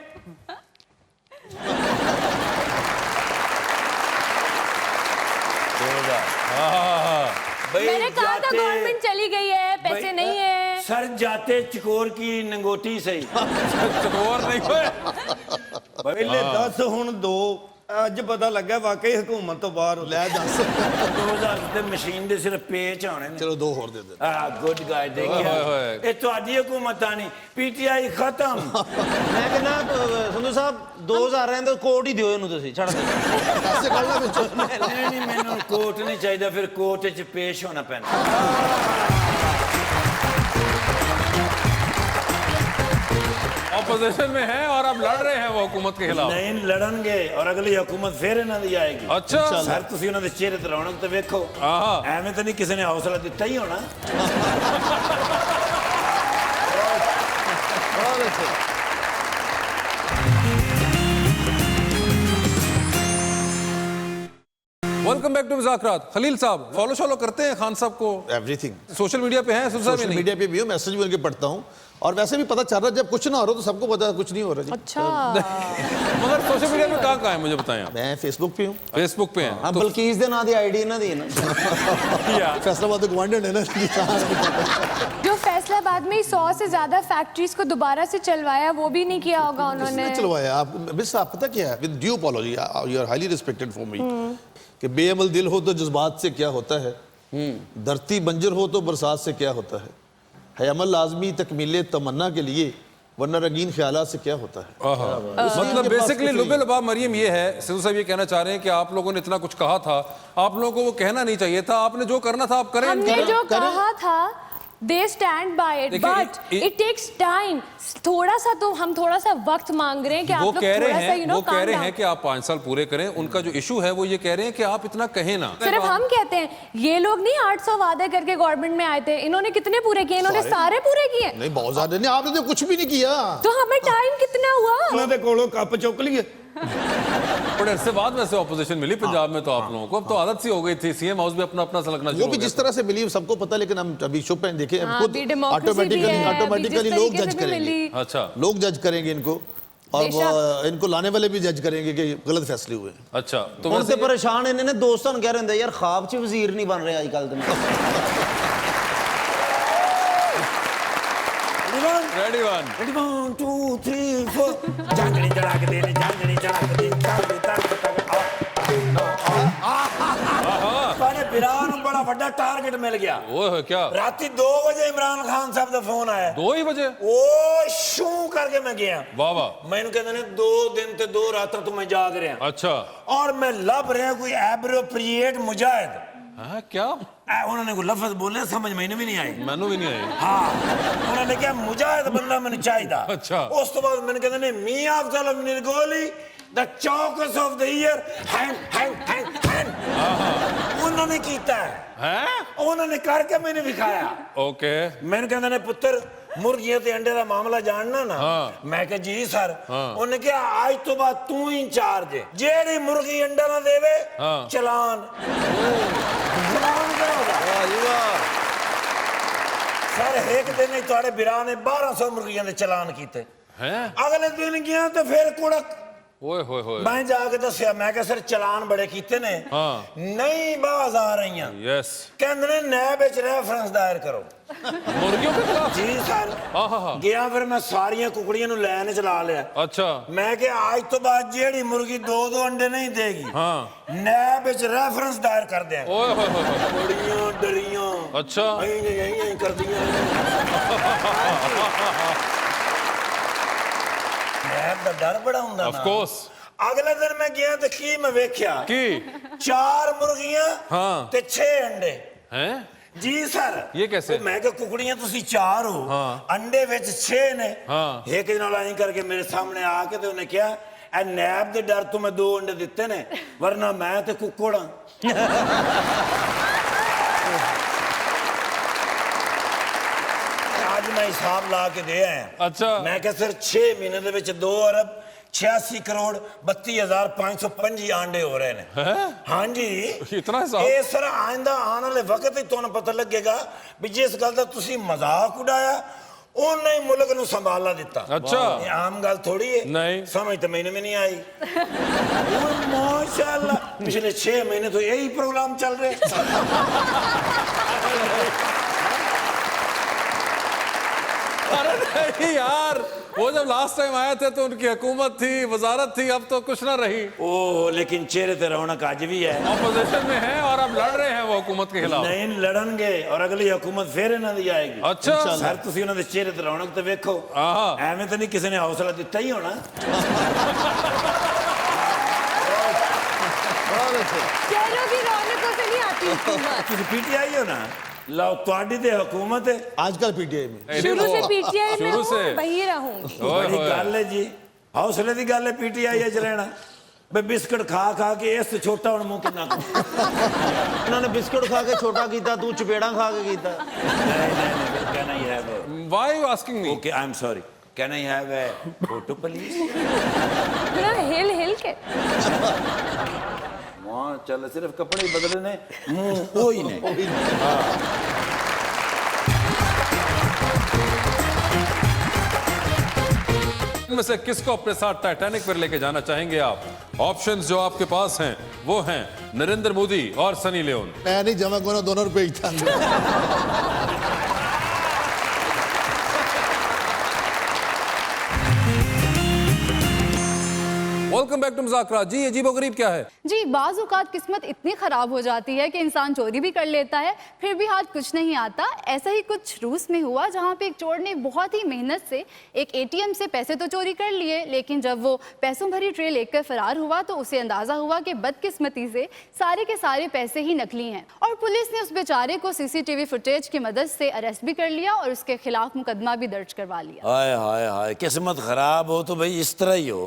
मैंने कहा था गवर्नमेंट चली गई है पैसे नहीं है सर जाते चकोर की नंगोटी सही चकोर नहीं हुए। ਪਹਿਲੇ 10 ਹੁਣ 2 ਅੱਜ ਪਤਾ ਲੱਗਾ ਵਾਕਈ ਹਕੂਮਤ ਤੋਂ ਬਾਹਰ ले 10 2000 ਤੇ ਮਸ਼ੀਨ ਦੇ ਸਿਰਫ ਪੇਚ ਆਉਣੇ ਨੇ चलो 2 और दे दे ਆ ਗੁੱਡ ਗਾਇ ਓਏ ਹੋਏ ਦੇਖਿਆ ਹੋਏ। ਇਹ ਤੁਹਾਡੀ ਹਕੂਮਤ ਆਣੀ ਪੀਟੀਆਈ ਖਤਮ ਮੈਂ ਕਹਿੰਦਾ ਸੰਧੂ ਸਾਹਿਬ 2000 ਰਹਿੰਦੇ ਕੋਟ ਹੀ ਦਿਓ ਇਹਨੂੰ ਤੁਸੀਂ ਛੱਡ ਦਿਓ पैसे काटना बिच ਨਹੀਂ ਨਹੀਂ ਮੈਨੂੰ ਕੋਰਟ ਨਹੀਂ ਚਾਹੀਦਾ ਫਿਰ ਕੋਰਟ 'ਚ ਪੇਸ਼ ਹੋਣਾ ਪੈਂਦਾ ऑपोजिशन में है और अब लड़ रहे हैं वो हुकूमत के खिलाफ। ਨਹੀਂ ਲੜਨਗੇ ਔਰ ਅਗਲੀ ਹਕੂਮਤ ਫਿਰ ਇਹਨਾਂ ਦੀ ਆਏਗੀ अच्छा ਸਰ ਤੁਸੀਂ ਉਹਨਾਂ ਦੇ ਚਿਹਰੇ ਤੇ ਰੌਣਕ ਤੇ ਵੇਖੋ ਆਹਾ। ਐਵੇਂ ਤਾਂ ਨਹੀਂ ਕਿਸੇ ਨੇ ਹੌਸਲਾ ਦਿੱਤਾ ਹੀ ਹੋਣਾ welcome back to Muzakarat. Khalil साहब फॉलो शॉलो करते हैं खान साहब को? एवरीथिंग सोशल मीडिया पे हैं? सोशल मीडिया पे भी हूँ, मैसेज भी उनके पढ़ता हूँ और वैसे भी पता चल रहा है जब कुछ ना हो रहा तो सबको पता कुछ नहीं हो रहा जी। अच्छा मगर सोशल मीडिया में कहाँ है मुझे बताएं आप। मैं फेसबुक पे हूँ। फेसबुक पे हैं ਹਾਂ ਬਲਕੀਸ ਦੇ ਨਾਂ ਦੀ ਆਈਡੀ ਇਹਨਾਂ ਦੀ ਹੈ ਨਾ फैसलाबाद तो गवांढ है ना जो फैसलाबाद में 100 से ज्यादा फैक्ट्रीज को दोबारा से चलवाया वो भी नहीं किया होगा उन्होंने किसने चलवाया आप मिस आप पता क्या है with due apology you are highly respected for me कि बेअमल दिल हो तो जज्बात से क्या होता है धरती बंजर हो तो बरसात से क्या होता है अमल लाजमी तकमीले तमन्ना के लिए वरना रंगीन ख्यालात से क्या होता है मतलब बेसिकली लुबे लुबाब मरियम ये है सिद्धू साहब ये कहना चाह रहे हैं कि आप लोगों ने इतना कुछ कहा था आप लोगों को वो कहना नहीं चाहिए था आपने जो करना था आप करें हमने जो कहा था दे स्टैंड बाय इट देखिए, बट इट टेक्स टाइम थोड़ा सा तो हम थोड़ा सा वक्त मांग रहे हैं कि आप वो लोग कह रहे थोड़ा सा हैं वो कह रहे हैं कि आप 5 साल पूरे करें उनका जो इशू है वो ये कह रहे हैं कि आप इतना कहें ना सिर्फ हम कहते हैं ये लोग नहीं 800 वादे करके गवर्नमेंट में आए थे इन्होंने कितने पूरे किए इन्होंने सारे पूरे किए नहीं बहुत ज्यादा नहीं आपने तो कुछ भी नहीं किया तो हमें टाइम कितना हुआ ਉਹਨਾਂ ਦੇ ਕੋਲੋਂ ਕੱਪ ਚੁੱਕ ਲਈਏ बड़े अरसे बाद वैसे ऑपोजिशन मिली पंजाब में तो आप लोगों को अब तो आदत सी हो गई थी सीएम हाउस भी अपना अपना सलगना वो शुरू भी हो जिस गया तरह से मिली सबको पता लेकिन हम अभी शुभ पे देखें हाँ, खुद अभी democracy भी है, ऑटोमेटिकली अभी लोग जिस जज तरीके से भी करेंगे मिली। अच्छा लोग जज करेंगे इनको और बेशक। इनको लाने वाले भी जज करेंगे कि गलत फैसले हुए अच्छा तो ਹੁਣ वैसे ਤੇ ਪਰੇਸ਼ਾਨ ਇਹਨੇ ਨੇ ਦੋਸਤਾਂ ਨੂੰ ਕਹਿ ਰਹੇ ਹੁੰਦੇ ਯਾਰ ਖਾਬ 'ਚ ਵਜ਼ੀਰ ਨਹੀਂ ਬਣ ਰਿਹਾ ਅੱਜ ਕੱਲ रेडी वन Ready, 1 2 3 4 झांझड़ी चढ़ा के दे झांझड़ी चढ़ा के दे पर बिरान ਨੂੰ ਬੜਾ ਵੱਡਾ ਟਾਰਗੇਟ ਮਿਲ ਗਿਆ ओए क्या ਰਾਤੀ 2 ਵਜੇ ਇਮਰਾਨ ਖਾਨ ਸਾਹਿਬ ਦਾ ਫੋਨ ਆਇਆ 2 ही बजे ਉਹ ਸ਼ੂ ਕਰਕੇ ਮੈਂ ਗਿਆ वाह वाह ਮੈਨੂੰ ਕਹਿੰਦੇ ਨੇ 2 ਦਿਨ ਤੇ 2 ਰਾਤਾਂ ਤੋਂ ਮੈਂ ਜਾਗ ਰਿਹਾ अच्छा ਔਰ ਮੈਂ ਲੱਭ ਰਿਹਾ ਕੋਈ ਐਪਰੋਪ੍ਰੀਏਟ ਮੁਜਾਹਿਦ हाँ क्या ਉਹਨਾਂ ਨੇ ਕੋਈ ਲਫ਼ਜ਼ ਬੋਲੇ ਸਮਝ ਮੈਨੂੰ ਵੀ ਨਹੀਂ ਆਈ मैनू भी नहीं आई ਹਾਂ ਉਹਨਾਂ ਨੇ ਕਿਹਾ ਮੁਜਾਹਿਦ ਬੰਦਾ ਮੈਨੂੰ ਚਾਹੀਦਾ ਅੱਛਾ। ਉਸ ਤੋਂ ਬਾਅਦ ਮੈਨੂੰ ਕਹਿੰਦੇ ਨੇ ਮੀਆਂ ਅਫਜ਼ਲ ਅਬਨ ਗੋਲੀ ਦ ਚੌਕਸ ਆਫ ਦ ਈਅਰ ਹੈਂਗ ਉਹਨਾਂ ਨੇ ਕੀਤਾ है ਉਹਨਾਂ ਨੇ ਕਰਕੇ ਮੈਨੂੰ ਵਿਖਾਇਆ ओके ਮੈਨੂੰ ਕਹਿੰਦੇ ਨੇ ਪੁੱਤਰ ਮੁਰਗੀਆਂ ਤੇ ਅੰਡੇ ਦਾ ਮਾਮਲਾ ਜਾਣਨਾ ਨਾ ਮੈਂ ਕਿਹਾ ਜੀ ਸਰ ਉਹਨੇ ਕਿਹਾ ਅੱਜ ਤੋਂ ਬਾਅਦ ਤੂੰ ਇੰਚਾਰਜ ਹੈ ਜਿਹੜੀ ਮੁਰਗੀ ਅੰਡਾ ਨਾ ਦੇਵੇ ਚਲਾਨ ਸਰ ਇੱਕ ਦਿਨ ਹੀ ਤੁਹਾਡੇ ਬਿਰਾ ਨੇ 1200 ਮੁਰਗੀਆਂ ਦੇ ਚਲਾਨ ਕੀਤੇ हैं ਅਗਲੇ ਦਿਨ ਗਿਆ ਤੇ ਫਿਰ ਕੁੜਕ ओए होए होए ਮੈਂ ਜਾ ਕੇ ਦੱਸਿਆ ਮੈਂ ਕਿਹਾ ਸਰ ਚਲਾਨ ਬੜੇ ਕੀਤੇ ਨੇ ਨਹੀਂ ਬਾਜ਼ ਆ ਰਹੀਆਂ यस ਕਹਿੰਦੇ ਨੇ ਨੈਬ ਵਿੱਚ ਰੈਫਰੈਂਸ ਦਾਇਰ ਕਰੋ मुर्गियों के खिलाफ ਜੀ ਸਰ ਗਿਆ ਫਿਰ ਮੈਂ ਸਾਰੀਆਂ ਕੁਕੜੀਆਂ ਨੂੰ ਲੈਣ ਚ ਲਾ ਲਿਆ अच्छा ਮੈਂ ਕਿਹਾ ਅੱਜ ਤੋਂ ਬਾਅਦ ਜਿਹੜੀ ਮੁਰਗੀ 2 ਅੰਡੇ ਨਹੀਂ ਦੇਗੀ हाँ ਨੈਬ ਵਿੱਚ ਰੈਫਰੈਂਸ ਦਾਇਰ ਕਰ ਦਿਆਂ ओए होए होए ਬੜੀਆਂ ਡਰੀਆਂ अच्छा ਐਂ ਕਰਦੀਆਂ ਨੈਬ ਦਾ ਡਰ ਬੜਾ ਹੁੰਦਾ ऑफ कोर्स ਅਗਲੇ ਦਿਨ ਮੈਂ ਗਿਆ ਤੇ ਕੀ ਮੈਂ ਵੇਖਿਆ की 4 ਮੁਰਗੀਆਂ ਤੇ 6 ਅੰਡੇ हैं ਜੀ ਸਰ ये कैसे ਉਹ ਮੈਂ ਕਿਹਾ ਕੁਕੜੀਆਂ ਤੁਸੀਂ 4 ਹੋ ਅੰਡੇ ਵਿੱਚ 6 ਨੇ ਇੱਕ ਨਾਲ ਐਂ ਕਰਕੇ ਮੇਰੇ ਸਾਹਮਣੇ ਆ ਕੇ ਤੇ ਉਹਨੇ ਕਿਹਾ ਇਹ ਨੈਬ ਦੇ ਡਰ ਤੋਂ ਮੈਂ 2 ਅੰਡੇ ਦਿੱਤੇ ਨੇ ਵਰਨਾ ਮੈਂ ਤੇ ਕੁੱਕੜ ਹਾਂ ਅੱਜ ਮੈਂ ਹਿਸਾਬ ਲਾ ਕੇ ਦੇ ਆਇਆ अच्छा ਮੈਂ ਕਿਹਾ ਸਰ 6 ਮਹੀਨੇ ਦੇ ਵਿੱਚ 2 ਅਰਬ 86 ਕਰੋੜ 32,525 ਆਂਡੇ ਹੋ ਰਹੇ ਨੇ ਹਾਂਜੀ इतना हिसाब ਇਹ ਸਰ ਆਇੰਦਾ ਆਉਣ ਵਾਲੇ ਵਕਤ ਹੀ ਤੁਹਾਨੂੰ ਪਤਾ ਲੱਗੇਗਾ ਵੀ ਜਿਸ ਗੱਲ ਦਾ ਤੁਸੀਂ ਮਜ਼ਾਕ ਉਡਾਇਆ ਉਹਨੇ ਹੀ ਮੁਲਕ ਨੂੰ ਸੰਭਾਲਾ ਦਿੱਤਾ अच्छा ਇਹ ਆਮ ਗੱਲ ਥੋੜੀ ਹੈ नहीं ਸਮਝ ਤਾਂ ਮੈਨੂੰ ਵੀ ਨਹੀਂ ਆਈ ਉਹ ਮਾਸ਼ਾਅੱਲਾ ਪਿਛਲੇ 6 ਮਹੀਨੇ ਤੋਂ ਇਹੀ ਪ੍ਰੋਗਰਾਮ ਚੱਲ ਰਿਹਾ अरे नहीं यार वो जब लास्ट टाइम आए थे तो उनकी हुकूमत थी वजारत थी अब तो कुछ ना रही ओह लेकिन चेहरे पे रौनक आज भी है ऑपोजिशन में है और अब लड़ रहे हैं वो हुकूमत के खिलाफ नहीं लड़नगे और अगली हुकूमत फिर इन्हां दी आएगी अच्छा सर तुसी उन्हां दे चेहरे ते रौनक ते वेखो एवें तो नहीं किसी ने हौसला दिता ही होना चेहरों की रौनकों से नहीं आती हुकूमत। तुसी पीटीआई हो ना लो तुहाडी ते हुकूमत है आजकल पीटीआई में शुरू से पीटीआई में शुरू से। हूँ वही रहूंगी बड़ी गल है जी हौसले दी गल है पीटीआई च रहना बे बिस्किट खा खा के इस छोटा हुण मुंह किन्ना ਉਹਨਾਂ ਨੇ ਬਿਸਕੁਟ ਖਾ ਕੇ ਛੋਟਾ ਕੀਤਾ ਤੂੰ ਚਪੇੜਾਂ ਖਾ ਕੇ ਕੀਤਾ नहीं can I have why you asking me okay I am sorry can I have a photo please पूरा हिल हिल के वहाँ चल सिर्फ कपड़े ही बदले ने मुंह वही ने में से किसको अपने साथ टाइटैनिक पर लेके जाना चाहेंगे आप ऑप्शंस जो आपके पास हैं वो हैं नरेंद्र मोदी और सनी लियोन मैं नहीं जमा को दोनों रुपए ही था वेलकम बैक टू मुज़ाकरा जी अजीबोगरीब क्या है जी बाज़ औक़ात किस्मत इतनी ख़राब हो जाती है कि इंसान चोरी भी कर लेता है फिर भी हाथ कुछ नहीं आता। ऐसा ही कुछ रूस में हुआ जहाँ पे एक चोर ने बहुत ही मेहनत से एक एटीएम से पैसे तो चोरी कर लिए, लेकिन जब वो पैसों भरी ट्रे लेकर फरार हुआ तो उसे अंदाज़ा हुआ कि बदकिस्मती से सारे के सारे पैसे ही नकली हैं और पुलिस ने उस बेचारे को सीसीटीवी फुटेज की मदद से अरेस्ट भी कर लिया और उसके खिलाफ मुकदमा भी दर्ज करवा लिया। हाय हाय हाय किस्मत खराब हो तो भाई इस तरह ही हो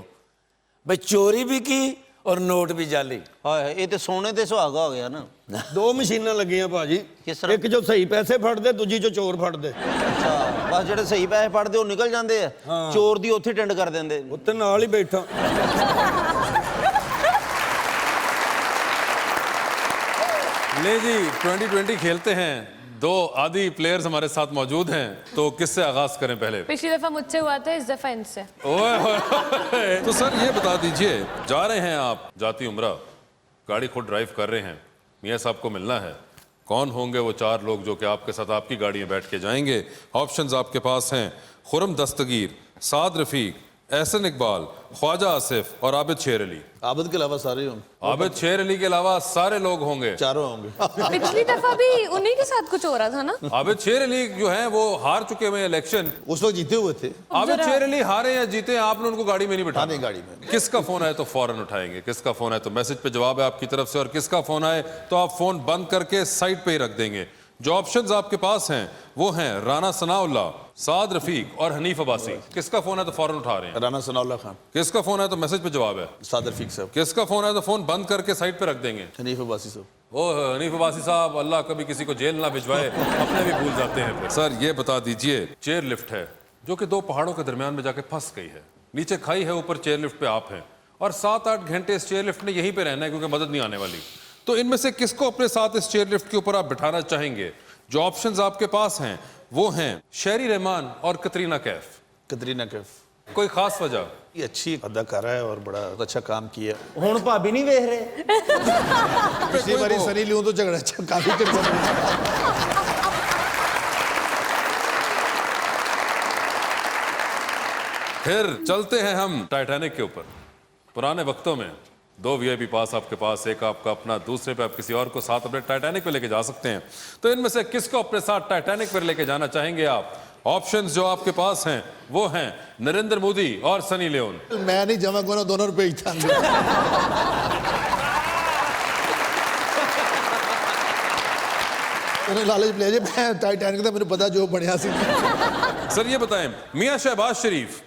भाई चोरी भी की और नोट भी जाली ਹਾਏ ਇਹ ਤੇ ਸੋਨੇ ਤੇ ਸੁਹਾਗਾ ਹੋ ਗਿਆ ਨਾ 2 ਮਸ਼ੀਨਾਂ ਲੱਗੀਆਂ ਭਾਜੀ ਕਿਸ ਤਰ੍ਹਾਂ? ਇੱਕ ਜੋ ਸਹੀ ਪੈਸੇ ਫੜਦੇ ਦੂਜੀ ਜੋ ਚੋਰ ਫੜਦੇ ਅੱਛਾ ਬਸ ਜਿਹੜੇ ਸਹੀ ਪੈਸੇ ਫੜਦੇ ਉਹ ਨਿਕਲ ਜਾਂਦੇ ਆ ਚੋਰ ਦੀ ਉੱਥੇ ਟਿੰਡ ਕਰ ਦਿੰਦੇ ਉੱਤੇ ਨਾਲ ਹੀ ਬੈਠਾ ले जी 2020 खेलते हैं दो आदि प्लेयर्स हमारे साथ मौजूद हैं तो किससे आगाज करें पहले पिछली दफा मुझसे हुआ था इस दफा इनसे। ओए होए। तो सर ये बता दीजिए जा रहे हैं आप जाती उम्रा गाड़ी खुद ड्राइव कर रहे हैं मियाँ साहब को मिलना है कौन होंगे वो 4 लोग जो कि आपके साथ आपकी गाड़ी में बैठ के जाएंगे ऑप्शंस आपके पास हैं खुरम दस्तगीर साद रफीक एहसन इकबाल, ख्वाजा आसिफ और आबिद शेर अली। आबिद के अलावा सारे होंगे, आबिद शेर अली के अलावा सारे लोग होंगे, चारों होंगे। पिछली दफा भी उन्हीं के साथ कुछ हो रहा था ना। आबिद शेर अली जो हैं वो हार चुके हुए इलेक्शन। उस वक्त जीते हुए थे। आबिद शेर अली हारे या जीते, आपने उनको गाड़ी में नहीं बिठाया। नहीं, गाड़ी में। किसका फोन आए तो फौरन उठाएंगे, किसका फोन आए तो मैसेज पे जवाब है आपकी तरफ से, और किसका फोन आए तो आप फोन बंद करके साइड पे ही रख देंगे। जो ऑप्शंस आपके पास हैं वो हैं राना सनाउल्लाह, साद रफीक और हनीफ अब्बासी। किसका फोन है तो फौरन उठा रहे हैं? राना सनाउल्लाह खान। किसका फोन है तो मैसेज पे जवाब है? साद रफीक साहब। किसका फोन है तो फोन बंद करके साइड पे रख देंगे? हनीफ अब्बासी साहब। ओ हनीफ अब्बासी साहब, अल्लाह कभी किसी को जेल ना भिजवाए, अपने भी भूल जाते हैं। सर ये बता दीजिए, चेयर लिफ्ट है जो कि 2 पहाड़ों के दरमियान में जाके फंस गई है, नीचे खाई है, ऊपर चेयर लिफ्ट पे आप हैं, और 7-8 घंटे इस चेयर लिफ्ट ने यहीं पे रहना है क्योंकि मदद नहीं आने वाली। तो इनमें से किसको अपने साथ इस चेयर लिफ्ट के ऊपर आप बिठाना चाहेंगे? जो ऑप्शंस आपके पास हैं वो हैं शेरी रहमान और कतरीना कैफ। कतरीना कैफ। कोई खास वजह? ये अच्छी अदाकारा है और बड़ा अच्छा काम किया। हुण भाभी नहीं वेख रहे? पिछली बारी सनी लियोन तो झगड़ा काफी कर फिर चलते हैं हम टाइटैनिक के ऊपर। पुराने वक्तों में 2 VIP पास आपके पास, एक आपका अपना, दूसरे पे आप किसी और को साथ अपने टाइटैनिक पे लेके जा सकते हैं। तो इनमें से किसको अपने साथ टाइटैनिक पर लेके जाना चाहेंगे आप? ऑप्शंस जो आपके पास हैं वो हैं नरेंद्र मोदी और सनी लियोन। मैं नहीं जमा को दोनों रुपए ही था। लालच ले मैं टाइटैनिक का, मुझे पता जो बढ़िया सी। सर ये बताएं, मियां शहबाज शरीफ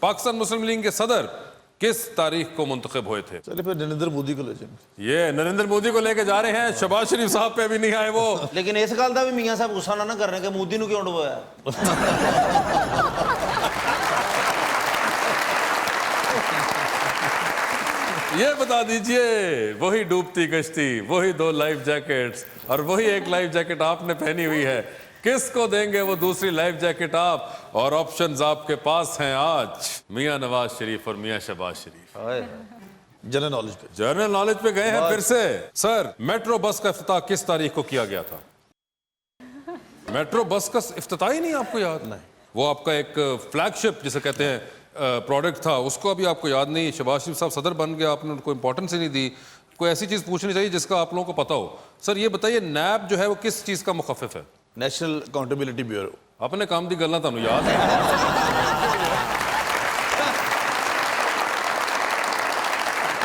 पाकिस्तान मुस्लिम लीग के सदर किस तारीख को मुंतखब हुए थे? चलिए फिर नरेंद्र मोदी को ले जाएंगे। ये नरेंद्र मोदी को लेके जा रहे हैं, शहबाज शरीफ साहब पे अभी नहीं आए वो। लेकिन इस गल का भी मियां साहब गुस्सा ना करने के मोदी ਨੂੰ क्यों डुबोया? ये बता दीजिए, वही डूबती कश्ती, वही 2 लाइफ जैकेट्स और वही एक लाइफ जैकेट आपने पहनी हुई है, किसको देंगे वो दूसरी लाइफ जैकेट आप? और ऑप्शंस आपके पास हैं आज मियां नवाज शरीफ और मियां शहबाज शरीफ। जनरल नॉलेज पे, जनरल नॉलेज पे गए हैं फिर से। सर मेट्रो बस का इफ्तिताह किस तारीख को किया गया था? मेट्रो बस का इफ्तिताह ही नहीं आपको याद? नहीं, वो आपका एक फ्लैगशिप जिसे कहते हैं प्रोडक्ट था, उसको अभी आपको याद नहीं। शहबाज शरीफ साहब सदर बन गए, आपने उनको इंपॉर्टेंस ही नहीं दी। कोई ऐसी चीज पूछनी चाहिए जिसका आप लोगों को पता हो। सर ये बताइए, नैब जो है वो किस चीज का मुखफ़िफ है? National accountability bureau. अपने काम की गल्लां तुहानू याद है?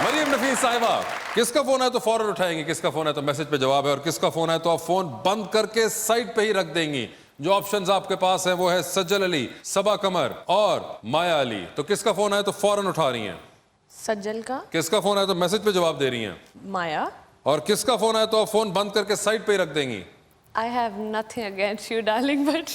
मरियम नफीस साहिबा, किसका फोन है तो फौरन उठाएंगे, किसका फोन है तो मैसेज पे जवाब है, और किसका फोन है तो आप फोन बंद करके साइड पे ही रख देंगी। जो ऑप्शंस आपके पास है वो है सज्जल अली, सबा कमर और माया अली। तो किसका फोन है तो फौरन उठा रही हैं? सज्जल का। किसका फोन है तो मैसेज पे जवाब दे रही हैं? माया। और किसका फोन है तो आप फोन बंद करके साइड पे ही रख देंगी? I have nothing against you, darling, but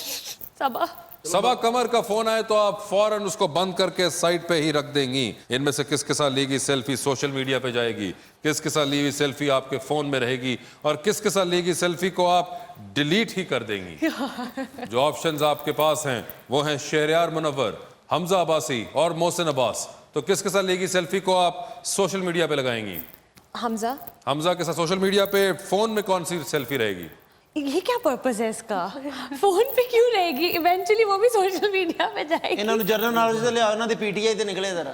सबा। सबा कमर का फोन आए तो आप फौरन उसको बंद करके साइड पे ही रख देंगी। इनमें से किसके साथ ली गई सेल्फी सोशल मीडिया पे जाएगी, किसके साथ ली हुई सेल्फी आपके फोन में रहेगी, और किसके साथ ली गई सेल्फी को आप डिलीट ही कर देंगी? जो ऑप्शंस आपके पास हैं वो हैं शहरयार मुनव्वर, हमजा अब्बासी और मोहसिन अब्बास। तो किसके साथ ली गई सेल्फी को आप सोशल मीडिया पे लगाएंगी? हमजा। हमजा के साथ सोशल मीडिया पे फोन में कौन सी सेल्फी रहेगी? ये क्या पर्पस है इसका? फोन पे क्यों रहेगी? इवेंचुअली वो भी सोशल मीडिया पे जाएगी। इन्होंने जनरल नॉलेज से लिया, इन्होंने पीटीआई ते निकले जरा।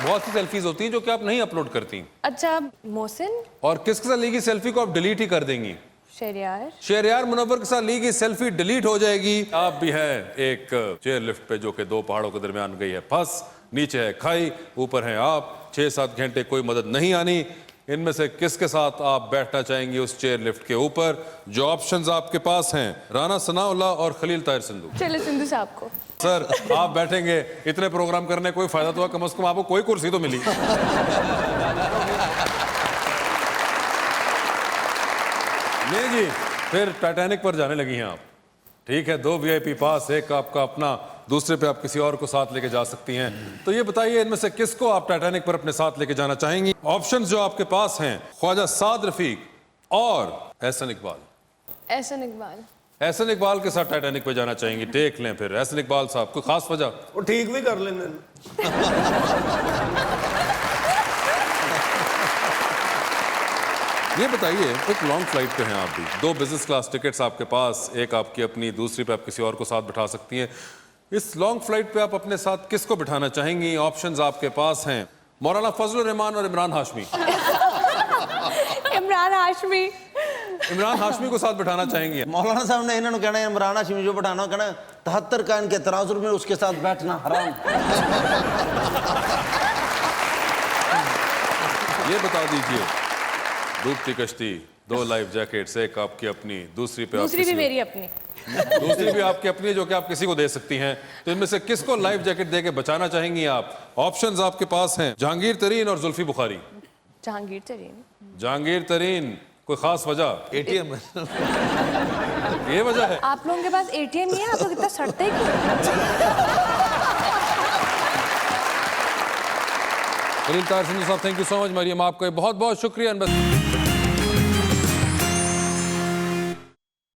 बहुत सी सेल्फीज होती हैं जो कि आप नहीं अपलोड करती। अच्छा, मोहसिन। और किसके साथ ली गई सेल्फी को आप डिलीट ही कर देंगी? शहरयार। शहरयार मुनव्वर के साथ ली गई सेल्फी डिलीट हो जाएगी। आप भी हैं एक चेयर लिफ्ट पे जो कि 2 पहाड़ों के दरमियान गई है फंस, नीचे है खाई, ऊपर हैं आप, 6-7 घंटे कोई मदद नहीं आनी। इनमें से किसके साथ आप बैठना चाहेंगे उस चेयर लिफ्ट के ऊपर? जो ऑप्शंस आपके पास हैं राना सनाउल्लाह और खलील ताहिर सिंधु। चलो सिंधु साहब को। सर आप बैठेंगे, इतने प्रोग्राम करने कोई फायदा तो हुआ, कम से कम आपको कोई कुर्सी तो मिली। नहीं जी, फिर टाइटैनिक पर जाने लगी हैं आप। ठीक है, 2 VIP पास, एक आपका अपना, दूसरे पे आप किसी और को साथ लेके जा सकती हैं। तो ये बताइए, इनमें से किसको आप टाइटैनिक पर अपने साथ लेके जाना चाहेंगी? ऑप्शंस जो आपके पास हैं ख्वाजा साद रफीक और एहसन इकबाल। एहसन इकबाल। एहसन इकबाल के साथ टाइटैनिक पे जाना चाहेंगी। देख लें फिर एहसन इकबाल साहब, कोई खास वजह? वो ठीक भी कर लेंगे। ये बताइए, एक लॉन्ग फ्लाइट पे हैं आप भी, 2 बिजनेस क्लास टिकट्स आपके पास, एक आपकी अपनी, दूसरी पे आप किसी और को साथ बिठा सकती हैं। इस लॉन्ग फ्लाइट पे आप अपने साथ किसको बिठाना चाहेंगी? ऑप्शंस आपके पास हैं, मौलाना फजलुर रहमान और इमरान हाशमी। इमरान हाशमी। इमरान हाशमी को साथ बिठाना चाहेंगे? मौलाना साहब ने इन्होंने कहना इमरान हाशमी जो बैठाना कहना 73 कान के तराजुर में उसके साथ बैठना हराम। ये बता दीजिए, डूबती कश्ती, 2 लाइफ जैकेट्स, एक आपकी अपनी, दूसरी पे दूसरी भी मेरी अपनी। दूसरी भी आपकी अपनी है जो कि आप किसी को दे सकती हैं। तो इनमें से किसको लाइफ जैकेट दे के बचाना चाहेंगी आप? ऑप्शंस आपके पास हैं, जहांगीर तरीन और जुल्फी बुखारी। जहांगीर तरीन। जहांगीर तरीन, कोई खास वजह? एटीएम ये वजह है? आप लोगों के पास एटीएम नहीं है, आप लोग इतना सड़ते क्यों? खलील तार सिंधु साहब, thank you so much. Maryam, आपका बहुत बहुत शुक्रिया।